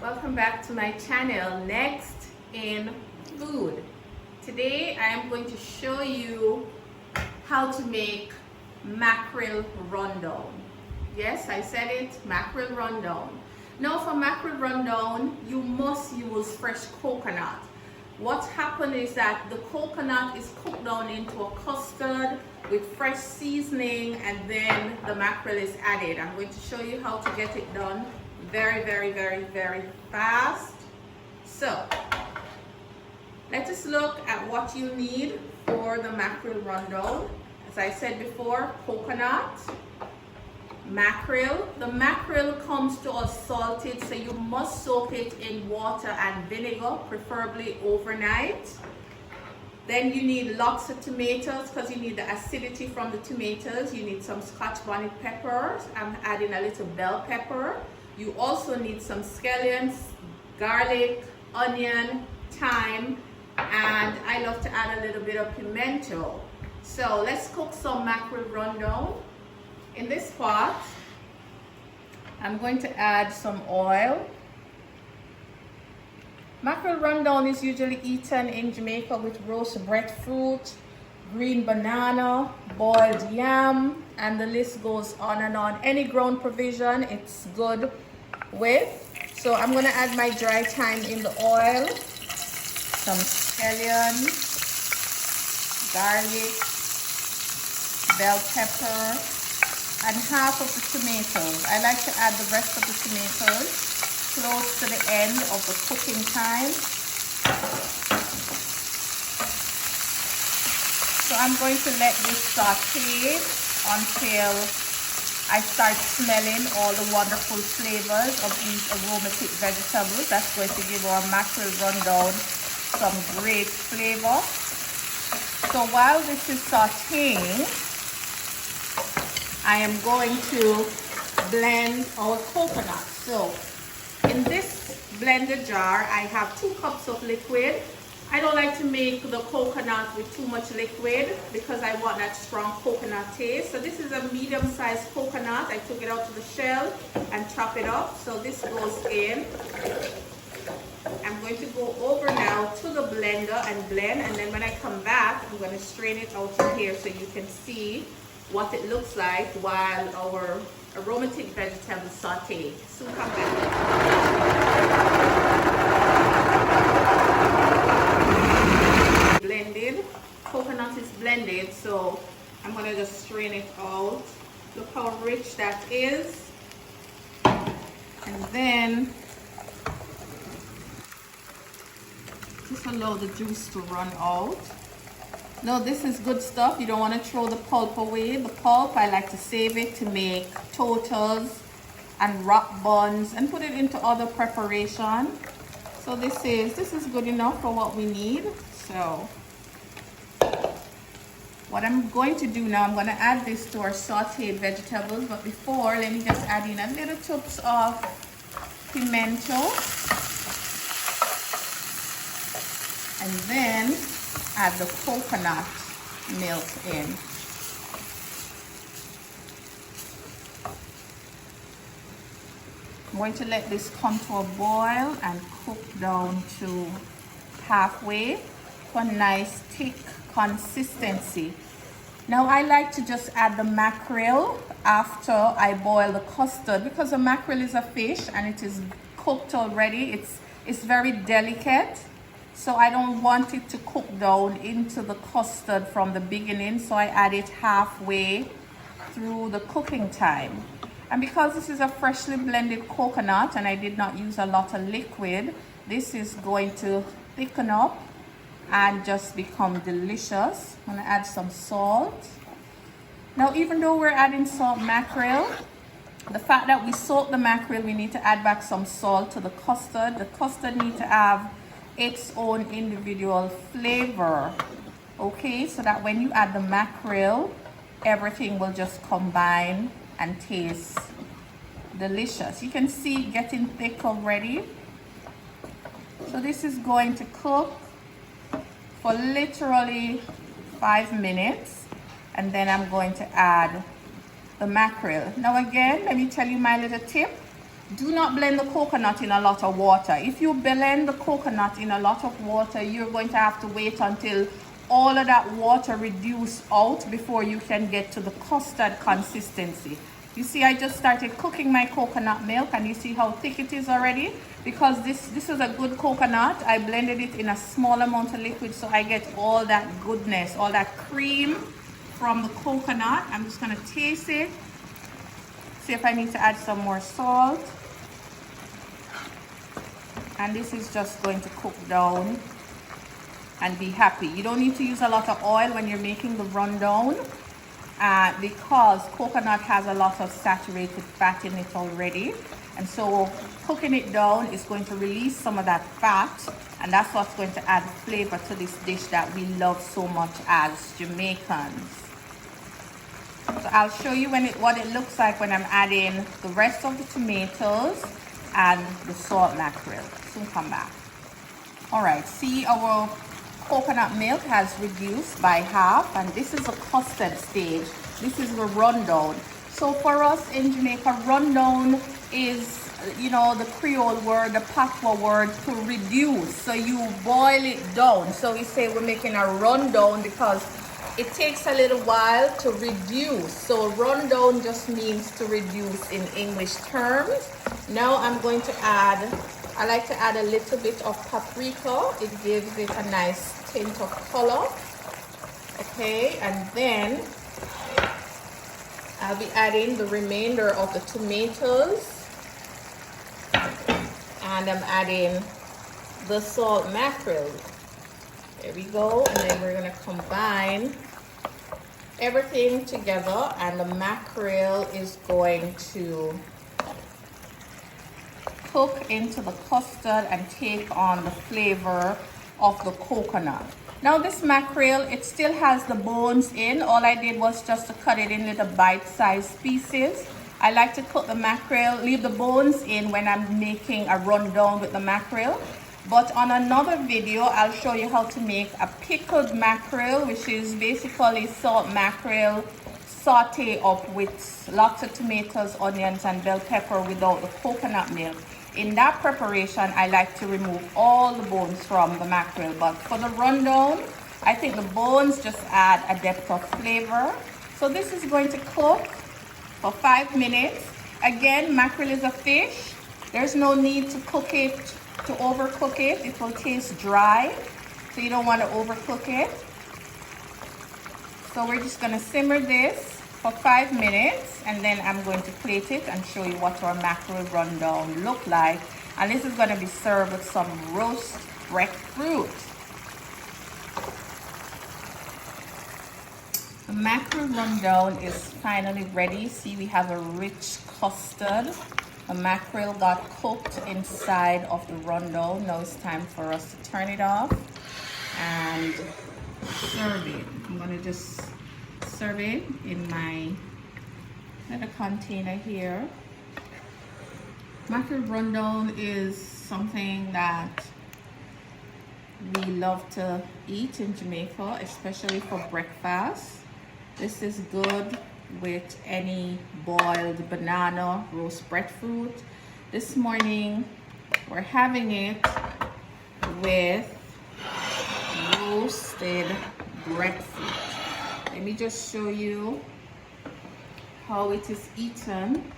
Welcome back to my channel. Next in food. Today I am going to show you how to make mackerel rundown. Yes, I said it, mackerel rundown. Now for mackerel rundown, you must use fresh coconut. What happened is that the coconut is cooked down into a custard with fresh seasoning, and then the mackerel is added. I'm going to show you how to get it done very fast. So let us look at what you need for the mackerel rundown. As I said before, coconut, mackerel. The mackerel comes to us salted, so you must soak it in water and vinegar, preferably overnight. Then you need lots of tomatoes because you need the acidity from the tomatoes. You need some Scotch bonnet peppers. I'm adding a little bell pepper. You also need some scallions, garlic, onion, thyme, and I love to add a little bit of pimento. So let's cook some mackerel rundown. In this pot, I'm going to add some oil. Mackerel rundown is usually eaten in Jamaica with roast breadfruit, green banana, boiled yam, and the list goes on and on. Any ground provision it's good with. So I'm going to add my dry thyme in the oil, some scallion, garlic, bell pepper, and half of the tomatoes. I like to add the rest of the tomatoes close to the end of the cooking time. So I'm going to let this saute until I start smelling all the wonderful flavors of these aromatic vegetables. That's going to give our mackerel rundown some great flavor. So while this is sauteing, I am going to blend our coconut. So in this blender jar, I have 2 cups of liquid. I don't like to make the coconut with too much liquid because I want that strong coconut taste. So this is a medium-sized coconut. I took it out of the shell and chop it up. So this goes in. I'm going to go over now to the blender and blend, and then when I come back, I'm going to strain it out of here so you can see what it looks like while our aromatic vegetables saute. So come back. Blended, coconut is blended, so I'm going to just strain it out. Look how rich that is. And then just allow the juice to run out. Now this is good stuff. You don't want to throw the pulp away. The pulp, I like to save it to make totals and wrap buns and put it into other preparation. So this is good enough for what we need. So what I'm going to do now, I'm going to add this to our sauteed vegetables. But before, let me just add in a little touch of pimento. And then add the coconut milk in. I'm going to let this come to a boil and cook down to halfway to a nice thick consistency. Now I like to just add the mackerel after I boil the custard because the mackerel is a fish and it is cooked already. It's very delicate. So I don't want it to cook down into the custard from the beginning, so I add it halfway through the cooking time. And because this is a freshly blended coconut and I did not use a lot of liquid, this is going to thicken up and just become delicious. I'm going to add some salt. Now even though we're adding salt mackerel, the fact that we soak the mackerel, we need to add back some salt to the custard. The custard needs to have its own individual flavor, okay, so that when you add the mackerel, everything will just combine and taste delicious. You can see it getting thick already. So this is going to cook for literally 5 minutes, and then I'm going to add the mackerel. Now again, let me tell you my little tip. do not blend the coconut in a lot of water. If you blend the coconut in a lot of water, you're going to have to wait until all of that water reduce out before you can get to the custard consistency. You see, I just started cooking my coconut milk, and you see how thick it is already? Because this is a good coconut. I blended it in a small amount of liquid, so I get all that goodness, all that cream from the coconut. I'm just gonna taste it, see if I need to add some more salt. And this is just going to cook down and be happy. You don't need to use a lot of oil when you're making the rundown because coconut has a lot of saturated fat in it already. And so cooking it down is going to release some of that fat, and that's what's going to add flavor to this dish that we love so much as Jamaicans. So I'll show you what it looks like when I'm adding the rest of the tomatoes and the salt mackerel. Soon come back. All right, see, our coconut milk has reduced by half, and this is the custard stage. This is the rundown. So for us in Jamaica, rundown is, you know, the Creole word, the patois word to reduce. So you boil it down. So we say we're making a rundown because it takes a little while to reduce. So rundown just means to reduce in English terms. Now I'm going to add, I like to add a little bit of paprika. It gives it a nice tint of color. Okay, and then I'll be adding the remainder of the tomatoes, and I'm adding the salt mackerel. There we go. And then we're gonna combine everything together, and the mackerel is going to cook into the custard and take on the flavor of the coconut. Now this mackerel, it still has the bones in. All I did was just to cut it in little bite-sized pieces. I like to cook the mackerel, leave the bones in when I'm making a rundown with the mackerel. But on another video, I'll show you how to make a pickled mackerel, which is basically salt mackerel saute up with lots of tomatoes, onions, and bell pepper without the coconut milk. In that preparation, I like to remove all the bones from the mackerel, but for the rundown, I think the bones just add a depth of flavor. So this is going to cook for 5 minutes. Again, mackerel is a fish. There's no need to cook it, to overcook it. It will taste dry, so you don't want to overcook it. So we're just going to simmer this for 5 minutes, and then I'm going to plate it and show you what our mackerel rundown look like. And this is going to be served with some roast breadfruit. The mackerel rundown is finally ready. See, we have a rich custard. The mackerel got cooked inside of the rundown. Now it's time for us to turn it off and serve it. I'm going to just serve it in my little container here. Mackerel rundown is something that we love to eat in Jamaica, especially for breakfast. This is good with any boiled banana, roast breadfruit. This morning we're having it with roasted breadfruit. Let me just show you how it is eaten.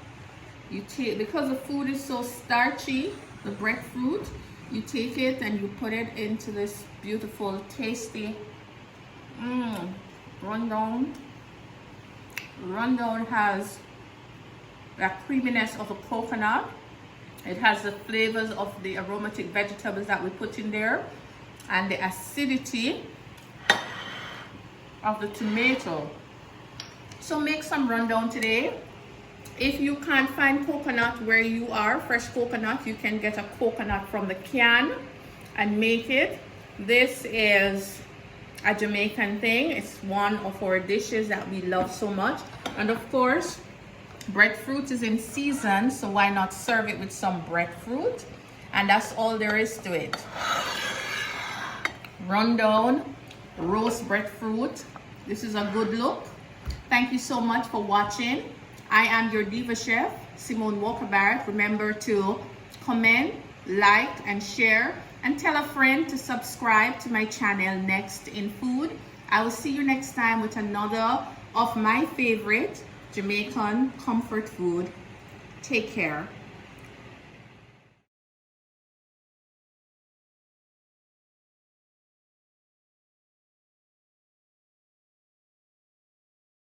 You take, because the food is so starchy, the breadfruit, you take it and you put it into this beautiful, tasty rundown. Rundown has that creaminess of a coconut. It has the flavors of the aromatic vegetables that we put in there, and the acidity of the tomato. So make some rundown today. If you can't find coconut where you are, fresh coconut, you can get a coconut from the can and make it. This is a Jamaican thing. It's one of our dishes that we love so much. And of course, breadfruit is in season, so why not serve it with some breadfruit? And that's all there is to it. Rundown, roast breadfruit. This is a good look. Thank you so much for watching. I am your diva chef, Simone Walker-Barrett. Remember to comment, like, and share, and tell a friend to subscribe to my channel, Next in Food. I will see you next time with another of my favorite Jamaican comfort food. Take care.